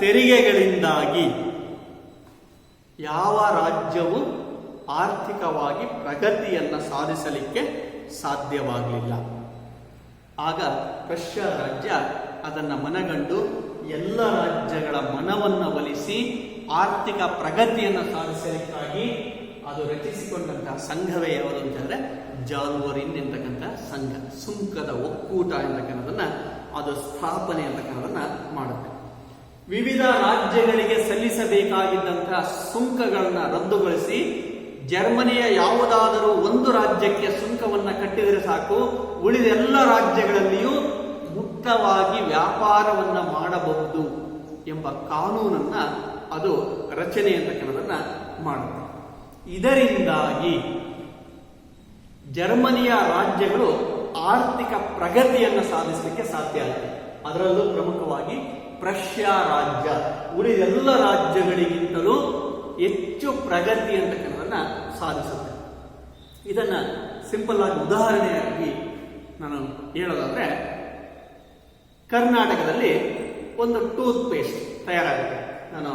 ತೆರಿಗೆಗಳಿಂದಾಗಿ ಯಾವ ರಾಜ್ಯವು ಆರ್ಥಿಕವಾಗಿ ಪ್ರಗತಿಯನ್ನು ಸಾಧಿಸಲಿಕ್ಕೆ ಸಾಧ್ಯವಾಗಲಿಲ್ಲ. ಆಗ ರಷ್ಯಾ ರಾಜ್ಯ ಅದನ್ನು ಮನಗಂಡು ಎಲ್ಲ ರಾಜ್ಯಗಳ ಮನವನ್ನು ಒಲಿಸಿ ಆರ್ಥಿಕ ಪ್ರಗತಿಯನ್ನು ಸಾಧಿಸಲಿಕ್ಕಾಗಿ ಅದು ರಚಿಸಿಕೊಂಡಂತಹ ಸಂಘವೇ ಯಾವುದು ಅಂತಂದ್ರೆ ಜಾಲ್ವರಿನ್ ಎಂತಕ್ಕಂಥ ಸಂಘ, ಸುಂಕದ ಒಕ್ಕೂಟ ಎಂತಕ್ಕಂಥದನ್ನ ಅದು ಸ್ಥಾಪನೆ ಅಂತಕ್ಕಂಥದನ್ನ ಮಾಡುತ್ತೆ. ವಿವಿಧ ರಾಜ್ಯಗಳಿಗೆ ಸಲ್ಲಿಸಬೇಕಾಗಿದ್ದಂತಹ ಸುಂಕಗಳನ್ನ ರದ್ದುಗೊಳಿಸಿ ಜರ್ಮನಿಯ ಯಾವುದಾದರೂ ಒಂದು ರಾಜ್ಯಕ್ಕೆ ಸುಂಕವನ್ನು ಕಟ್ಟಿದರೆ ಸಾಕು, ಉಳಿದ ಎಲ್ಲ ರಾಜ್ಯಗಳಲ್ಲಿಯೂ ಮುಕ್ತವಾಗಿ ವ್ಯಾಪಾರವನ್ನ ಮಾಡಬಹುದು ಎಂಬ ಕಾನೂನನ್ನ ಅದು ರಚನೆ ಅಂತಕ್ಕಂಥದನ್ನ ಮಾಡುತ್ತೆ. ಇದರಿಂದಾಗಿ ಜರ್ಮನಿಯ ರಾಜ್ಯಗಳು ಆರ್ಥಿಕ ಪ್ರಗತಿಯನ್ನು ಸಾಧಿಸಲಿಕ್ಕೆ ಸಾಧ್ಯ ಆಯಿತು. ಅದರಲ್ಲೂ ಪ್ರಮುಖವಾಗಿ ಪ್ರಷ್ಯಾ ರಾಜ್ಯ ಉಳಿದೆಲ್ಲ ರಾಜ್ಯಗಳಿಗಿಂತಲೂ ಹೆಚ್ಚು ಪ್ರಗತಿ ಅಂತಕ್ಕಂಥದನ್ನ ಸಾಧಿಸುತ್ತೆ. ಇದನ್ನ ಸಿಂಪಲ್ ಆಗಿ ಉದಾಹರಣೆಯಾಗಿ ನಾನು ಹೇಳೋದಾದ್ರೆ, ಕರ್ನಾಟಕದಲ್ಲಿ ಒಂದು ಟೂತ್ ಪೇಸ್ಟ್ ತಯಾರಾಗುತ್ತೆ. ನಾನು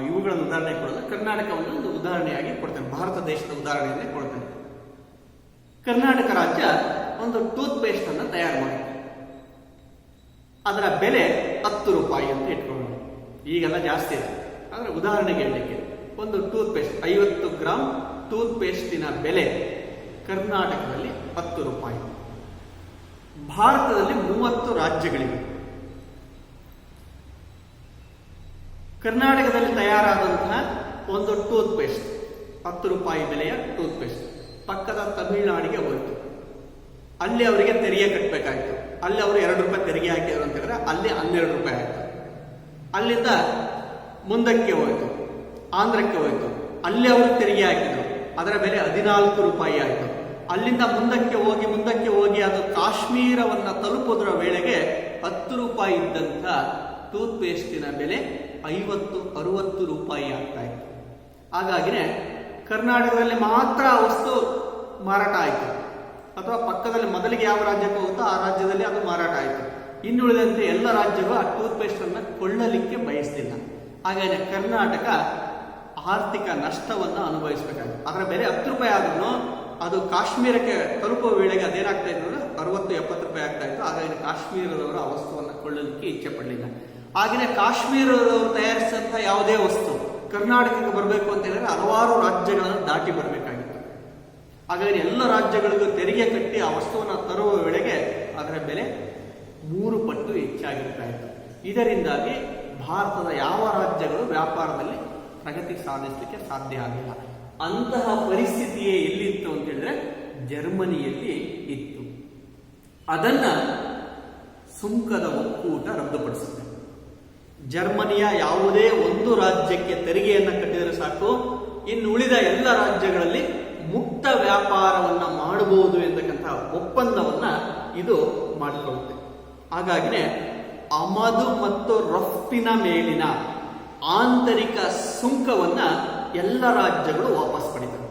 ಇವುಗಳನ್ನು ಉದಾಹರಣೆ ಕೊಡೋದು, ಕರ್ನಾಟಕವನ್ನು ಒಂದು ಉದಾಹರಣೆಯಾಗಿ ಕೊಡ್ತೇನೆ, ಭಾರತ ದೇಶದ ಉದಾಹರಣೆಯನ್ನೇ ಕೊಡ್ತೇನೆ. ಕರ್ನಾಟಕ ರಾಜ್ಯ ಒಂದು ಟೂತ್ ಪೇಸ್ಟ್ ಅನ್ನು ತಯಾರು ಮಾಡುತ್ತೆ. ಅದರ ಬೆಲೆ 10 ರೂಪಾಯಿ ಅಂತ ಇಟ್ಕೊಳ್ಳೋಣ. ಈಗೆಲ್ಲ ಜಾಸ್ತಿ ಇದೆ, ಆದರೆ ಉದಾಹರಣೆಗೆ ಹೇಳಲಿಕ್ಕೆ ಒಂದು ಟೂತ್ ಪೇಸ್ಟ್ 50 ಗ್ರಾಮ್ ಟೂತ್ ಪೇಸ್ಟಿನ ಬೆಲೆ ಕರ್ನಾಟಕದಲ್ಲಿ 10 ರೂಪಾಯಿ. ಭಾರತದಲ್ಲಿ 30 ರಾಜ್ಯಗಳಿವೆ. ಕರ್ನಾಟಕದಲ್ಲಿ ತಯಾರಾದಂತಹ ಒಂದು ಟೂತ್ ಪೇಸ್ಟ್ 10 ರೂಪಾಯಿ ಬೆಲೆಯ ಟೂತ್ ಪೇಸ್ಟ್ ಪಕ್ಕದ ತಮಿಳುನಾಡಿಗೆ ಹೋಯಿತು. ಅಲ್ಲಿ ಅವರಿಗೆ ತೆರಿಗೆ ಕಟ್ಟಬೇಕಾಯಿತು. ಅಲ್ಲಿ ಅವರು 2 ರೂಪಾಯಿ ತೆರಿಗೆ ಹಾಕಿದ್ರು ಅಂತ ಹೇಳಿದ್ರೆ ಅಲ್ಲಿ 12 ರೂಪಾಯಿ ಆಯಿತು. ಅಲ್ಲಿಂದ ಮುಂದಕ್ಕೆ ಹೋಯಿತು, ಆಂಧ್ರಕ್ಕೆ ಹೋಯಿತು, ಅಲ್ಲಿ ಅವರು ತೆರಿಗೆ ಹಾಕಿದ್ರು, ಅದರ ಬೆಲೆ 14 ರೂಪಾಯಿ ಆಯಿತು. ಅಲ್ಲಿಂದ ಮುಂದಕ್ಕೆ ಹೋಗಿ ಅದು ಕಾಶ್ಮೀರವನ್ನ ತಲುಪುವುದರ ವೇಳೆಗೆ 10 ರೂಪಾಯಿ ಇದ್ದಂಥ ಟೂತ್ ಪೇಸ್ಟಿನ ಬೆಲೆ 50-60 ರೂಪಾಯಿ ಆಗ್ತಾ ಇತ್ತು. ಹಾಗಾಗಿನೇ ಕರ್ನಾಟಕದಲ್ಲಿ ಮಾತ್ರ ಆ ವಸ್ತು ಮಾರಾಟ ಆಯಿತು, ಅಥವಾ ಪಕ್ಕದಲ್ಲಿ ಮೊದಲಿಗೆ ಯಾವ ರಾಜ್ಯಕ್ಕೆ ಹೋಗುತ್ತೋ ಆ ರಾಜ್ಯದಲ್ಲಿ ಅದು ಮಾರಾಟ ಆಯಿತು. ಇನ್ನುಳಿದಂತೆ ಎಲ್ಲ ರಾಜ್ಯಗಳು ಆ ಟೂತ್ ಪೇಸ್ಟ್ ಅನ್ನು ಕೊಳ್ಳಲಿಕ್ಕೆ ಬಯಸ್ತಿಲ್ಲ. ಹಾಗಾಗಿ ಕರ್ನಾಟಕ ಆರ್ಥಿಕ ನಷ್ಟವನ್ನು ಅನುಭವಿಸಬೇಕಾಗಿತ್ತು. ಅದರ ಬೆಲೆ 10 ರೂಪಾಯಿ ಆದ್ರೂ ಅದು ಕಾಶ್ಮೀರಕ್ಕೆ ತಲುಪುವ ವೇಳೆಗೆ ಅದೇನಾಗ್ತಾ ಇತ್ತು ಅಂದ್ರೆ 60-70 ರೂಪಾಯಿ ಆಗ್ತಾ ಇತ್ತು. ಹಾಗಾಗಿ ಕಾಶ್ಮೀರದವರು ಆ ವಸ್ತುವನ್ನು ಕೊಳ್ಳಲಿಕ್ಕೆ ಇಚ್ಛೆ ಪಡಲಿಲ್ಲ. ಹಾಗೆಯೇ ಕಾಶ್ಮೀರದವರು ತಯಾರಿಸಿದಂತಹ ಯಾವುದೇ ವಸ್ತು ಕರ್ನಾಟಕಕ್ಕೆ ಬರಬೇಕು ಅಂತ ಹೇಳಿದ್ರೆ ಹಲವಾರು ರಾಜ್ಯಗಳನ್ನು ದಾಟಿ ಬರಬೇಕಾಗಿತ್ತು. ಹಾಗಾಗಿ ಎಲ್ಲ ರಾಜ್ಯಗಳಿಗೂ ತೆರಿಗೆ ಕಟ್ಟಿ ಆ ವಸ್ತುವನ್ನು ತರುವ ವೇಳೆಗೆ ಅದರ ಬೆಲೆ 3 ಪಟ್ಟು ಹೆಚ್ಚಾಗಿರ್ತಾ ಇತ್ತು. ಇದರಿಂದಾಗಿ ಭಾರತದ ಯಾವ ರಾಜ್ಯಗಳು ವ್ಯಾಪಾರದಲ್ಲಿ ಪ್ರಗತಿ ಸಾಧಿಸಲಿಕ್ಕೆ ಸಾಧ್ಯ ಆಗಲಿಲ್ಲ. ಅಂತಹ ಪರಿಸ್ಥಿತಿಯೇ ಎಲ್ಲಿತ್ತು ಅಂತ ಹೇಳಿದ್ರೆ ಜರ್ಮನಿಯಲ್ಲಿ ಇತ್ತು. ಅದನ್ನ ಸುಂಕದ ಒಕ್ಕೂಟ ರದ್ದುಪಡಿಸುತ್ತೆ. ಜರ್ಮನಿಯ ಯಾವುದೇ ಒಂದು ರಾಜ್ಯಕ್ಕೆ ತೆರಿಗೆಯನ್ನು ಕಟ್ಟಿದರೆ ಸಾಕು, ಇನ್ನು ಉಳಿದ ಎಲ್ಲ ರಾಜ್ಯಗಳಲ್ಲಿ ಮುಕ್ತ ವ್ಯಾಪಾರವನ್ನ ಮಾಡಬಹುದು ಎಂತಕ್ಕಂಥ ಒಪ್ಪಂದವನ್ನ ಇದು ಮಾಡಿಕೊಳ್ಳುತ್ತೆ. ಹಾಗಾಗಿನೇ ಆಮದು ಮತ್ತು ರಫ್ತಿನ ಮೇಲಿನ ಆಂತರಿಕ ಸುಂಕವನ್ನ ಎಲ್ಲ ರಾಜ್ಯಗಳು ವಾಪಸ್ ಪಡಿತವೆ.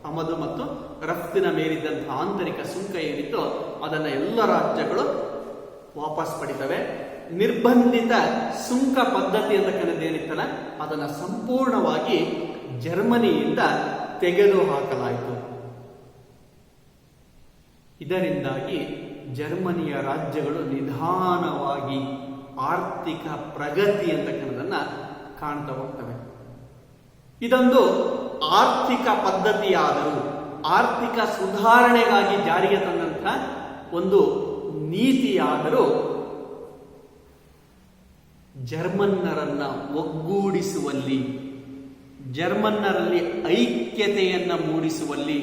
ಆಮದು ಮತ್ತು ರಫ್ತಿನ ಮೇಲಿದ್ದಂತಹ ಆಂತರಿಕ ಸುಂಕ ಏನಿತ್ತು ಅದನ್ನ ಎಲ್ಲ ರಾಜ್ಯಗಳು ವಾಪಸ್ ಪಡಿತವೆ. ನಿರ್ಬಂಧಿತ ಸುಂಕ ಪದ್ಧತಿ ಅಂತಕ್ಕಂಥದ್ದೇನಿತ್ತಲ್ಲ ಅದನ್ನು ಸಂಪೂರ್ಣವಾಗಿ ಜರ್ಮನಿಯಿಂದ ತೆಗೆದುಹಾಕಲಾಯಿತು. ಇದರಿಂದಾಗಿ ಜರ್ಮನಿಯ ರಾಜ್ಯಗಳು ನಿಧಾನವಾಗಿ ಆರ್ಥಿಕ ಪ್ರಗತಿ ಅಂತಕ್ಕಂಥದನ್ನ ಕಾಣ್ತಾ ಹೋಗ್ತವೆ. ಇದೊಂದು ಆರ್ಥಿಕ ಪದ್ಧತಿಯಾದರೂ, ಆರ್ಥಿಕ ಸುಧಾರಣೆಗಾಗಿ ಜಾರಿಗೆ ತಂದಂತಹ ಒಂದು ನೀತಿಯಾದರೂ ಜರ್ಮನ್ನರನ್ನ ಒಗ್ಗೂಡಿಸುವಲ್ಲಿ, ಜರ್ಮನ್ನರಲ್ಲಿ ಐಕ್ಯತೆಯನ್ನ ಮೂಡಿಸುವಲ್ಲಿ,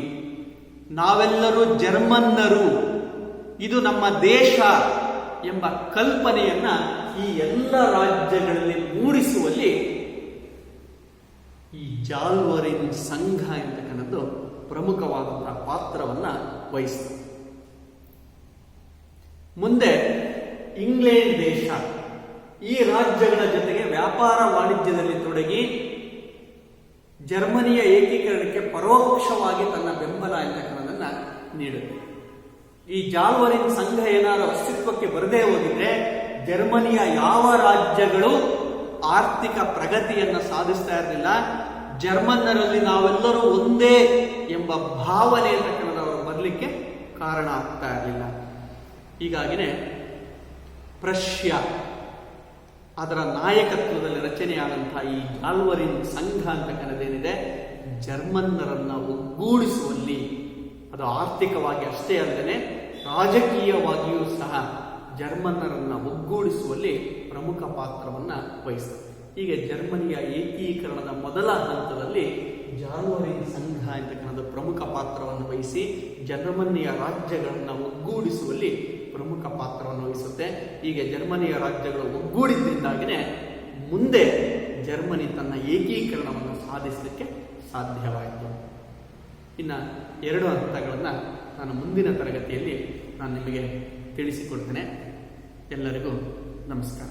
ನಾವೆಲ್ಲರೂ ಜರ್ಮನ್ನರು, ಇದು ನಮ್ಮ ದೇಶ ಎಂಬ ಕಲ್ಪನೆಯನ್ನ ಈ ಎಲ್ಲ ರಾಜ್ಯಗಳಲ್ಲಿ ಮೂಡಿಸುವಲ್ಲಿ ಈ ಜಾಲ್ವರಿನ್ ಸಂಘ ಎಂತಕ್ಕಂಥದ್ದು ಪ್ರಮುಖವಾದಂತಹ ಪಾತ್ರವನ್ನು ವಹಿಸ್ತದೆ. ಮುಂದೆ ಇಂಗ್ಲೆಂಡ್ ದೇಶ ಈ ರಾಜ್ಯಗಳ ಜೊತೆಗೆ ವ್ಯಾಪಾರ ವಾಣಿಜ್ಯದಲ್ಲಿ ತೊಡಗಿ ಜರ್ಮನಿಯ ಏಕೀಕರಣಕ್ಕೆ ಪರೋಕ್ಷವಾಗಿ ತನ್ನ ಬೆಂಬಲ ಎಂತಕ್ಕಂಥದನ್ನ ನೀಡುತ್ತೆ. ಈ ಜಾಲ್ವರಿನ್ ಸಂಘ ಏನಾದರೂ ಅಸ್ತಿತ್ವಕ್ಕೆ ಬರದೇ ಹೋಗಿದ್ರೆ ಜರ್ಮನಿಯ ಯಾವ ರಾಜ್ಯಗಳು ಆರ್ಥಿಕ ಪ್ರಗತಿಯನ್ನು ಸಾಧಿಸ್ತಾ ಇರಲಿಲ್ಲ. ಜರ್ಮನ್ನರಲ್ಲಿ ನಾವೆಲ್ಲರೂ ಒಂದೇ ಎಂಬ ಭಾವನೆ ಅಂತಕ್ಕಂಥದ್ದು ಬರಲಿಕ್ಕೆ ಕಾರಣ ಆಗ್ತಾ ಇರಲಿಲ್ಲ. ಹೀಗಾಗಿನೇ ಪ್ರಷ್ಯಾ ಅದರ ನಾಯಕತ್ವದಲ್ಲಿ ರಚನೆಯಾದಂತಹ ಈ ಜಾಲ್ವರಿನ್ ಸಂಘ ಅಂತಕ್ಕಂಥದ್ದೇನಿದೆ ಜರ್ಮನ್ನರನ್ನ ಒಗ್ಗೂಡಿಸುವಲ್ಲಿ, ಅದು ಆರ್ಥಿಕವಾಗಿ ಅಷ್ಟೇ ಅಲ್ಲದೆ ರಾಜಕೀಯವಾಗಿಯೂ ಸಹ ಜರ್ಮನ್ನರನ್ನ ಒಗ್ಗೂಡಿಸುವಲ್ಲಿ ಪ್ರಮುಖ ಪಾತ್ರವನ್ನು ವಹಿಸ್ತದೆ. ಹೀಗೆ ಜರ್ಮನಿಯ ಏಕೀಕರಣದ ಮೊದಲ ಹಂತದಲ್ಲಿ ಜಾಲ್ವರಿನ್ ಸಂಘ ಅಂತಕ್ಕಂಥ ಪ್ರಮುಖ ಪಾತ್ರವನ್ನು ವಹಿಸಿ ಜರ್ಮನಿಯ ರಾಜ್ಯಗಳನ್ನು ಒಗ್ಗೂಡಿಸುವಲ್ಲಿ ಪ್ರಮುಖ ಪಾತ್ರವನ್ನು ವಹಿಸುತ್ತೆ. ಹೀಗೆ ಜರ್ಮನಿಯ ರಾಜ್ಯಗಳು ಒಗ್ಗೂಡಿದ್ದರಿಂದಾಗಿನೇ ಮುಂದೆ ಜರ್ಮನಿ ತನ್ನ ಏಕೀಕರಣವನ್ನು ಸಾಧಿಸಲಿಕ್ಕೆ ಸಾಧ್ಯವಾಯಿತು. ಇನ್ನು 2 ಹಂತಗಳನ್ನು ನಾನು ಮುಂದಿನ ತರಗತಿಯಲ್ಲಿ ನಾನು ನಿಮಗೆ ತಿಳಿಸಿಕೊಡ್ತೇನೆ. ಎಲ್ಲರಿಗೂ ನಮಸ್ಕಾರ.